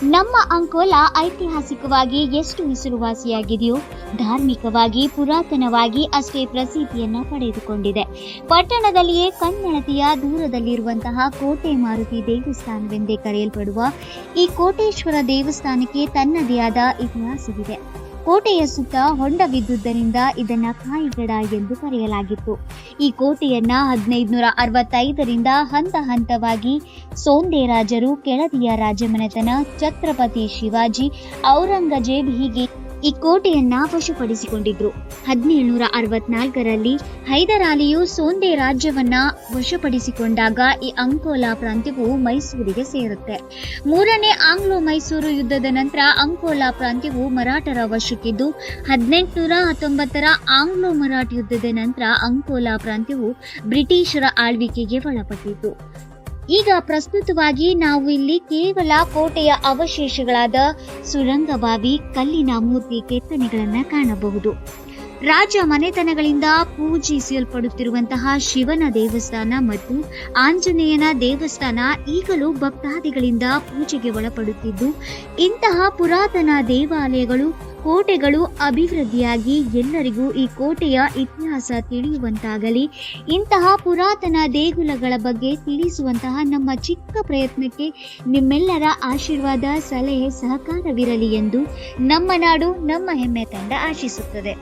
ನಮ್ಮ ಅಂಕೋಲಾ ಐತಿಹಾಸಿಕವಾಗಿ ಎಷ್ಟು ಹೆಸರುವಾಸಿಯಾಗಿದೆಯೋ ಧಾರ್ಮಿಕವಾಗಿ ಪುರಾತನವಾಗಿ ಅಷ್ಟೇ ಪ್ರಸಿದ್ಧಿಯನ್ನ ಪಡೆದುಕೊಂಡಿದೆ. ಪಟ್ಟಣದಲ್ಲಿಯೇ ಕನ್ನಡತಿಯ ದೂರದಲ್ಲಿರುವಂತಹ ಕೋಟೆ ಮಾರುತಿ ದೇವಸ್ಥಾನವೆಂದೇ ಕರೆಯಲ್ಪಡುವ ಈ ಕೋಟೇಶ್ವರ ದೇವಸ್ಥಾನಕ್ಕೆ ತನ್ನದೇ ಆದ ಇತಿಹಾಸವಿದೆ. ಕೋಟೆಯ ಸುತ್ತ ಹೊಂಡವಿದ್ದುದರಿಂದ ಇದನ್ನ ಕಾಯಿಗಡ ಎಂದು ಕರೆಯಲಾಗಿತ್ತು. ಈ ಕೋಟೆಯನ್ನ 1565ರಿಂದ ಹಂತ ಹಂತವಾಗಿ ಸೋಂದೆ ರಾಜರು, ಕೆಳದಿಯ ರಾಜಮನೆತನ, ಛತ್ರಪತಿ ಶಿವಾಜಿ, ಔರಂಗಜೇಬ್ ಹೀಗೆ ಈ ಕೋಟೆಯನ್ನ ವಶಪಡಿಸಿಕೊಂಡಿದ್ರು. 1764ರಲ್ಲಿ ಹೈದರಾಲಿಯು ಸೋಂದೆ ರಾಜ್ಯವನ್ನ ವಶಪಡಿಸಿಕೊಂಡಾಗ ಈ ಅಂಕೋಲಾ ಪ್ರಾಂತ್ಯವು ಮೈಸೂರಿಗೆ ಸೇರುತ್ತೆ. ಮೂರನೇ ಆಂಗ್ಲೋ ಮೈಸೂರು ಯುದ್ಧದ ನಂತರ ಅಂಕೋಲಾ ಪ್ರಾಂತ್ಯವು ಮರಾಠರ ವಶಕ್ಕಿದ್ದು 1819ರ ಆಂಗ್ಲೋ ಮರಾಠ ಯುದ್ಧದ ನಂತರ ಅಂಕೋಲಾ ಪ್ರಾಂತ್ಯವು ಬ್ರಿಟಿಷರ ಆಳ್ವಿಕೆಗೆ ಒಳಪಟ್ಟಿತು. ಈಗ ಪ್ರಸ್ತುತವಾಗಿ ನಾವು ಇಲ್ಲಿ ಕೇವಲ ಕೋಟೆಯ ಅವಶೇಷಗಳಾದ ಸುರಂಗಬಾವಿ, ಕಲ್ಲಿನ ಮೂರ್ತಿ ಕೆತ್ತನೆಗಳನ್ನು ಕಾಣಬಹುದು. ರಾಜ ಮನೆತನಗಳಿಂದ ಪೂಜಿಸಲ್ಪಡುತ್ತಿರುವಂತಹ ಶಿವನ ದೇವಸ್ಥಾನ ಮತ್ತು ಆಂಜನೇಯನ ದೇವಸ್ಥಾನ ಈಗಲೂ ಭಕ್ತಾದಿಗಳಿಂದ ಪೂಜೆಗೆ ಒಳಪಡುತ್ತಿದ್ದು, ಇಂತಹ ಪುರಾತನ ದೇವಾಲಯಗಳು, ಕೋಟೆಗಳು ಅಭಿವೃದ್ಧಿಯಾಗಿ ಎಲ್ಲರಿಗೂ ಈ ಕೋಟೆಯ ಇತಿಹಾಸ ತಿಳಿಯುವಂತಾಗಲಿ. ಇಂತಹ ಪುರಾತನ ದೇಗುಲಗಳ ಬಗ್ಗೆ ತಿಳಿಸುವಂತಹ ನಮ್ಮ ಚಿಕ್ಕ ಪ್ರಯತ್ನಕ್ಕೆ ನಿಮ್ಮೆಲ್ಲರ ಆಶೀರ್ವಾದ, ಸಲಹೆ, ಸಹಕಾರವಿರಲಿ ಎಂದು ನಮ್ಮ ನಾಡು ನಮ್ಮ ಹೆಮ್ಮೆ ತಂಡ ಆಶಿಸುತ್ತದೆ.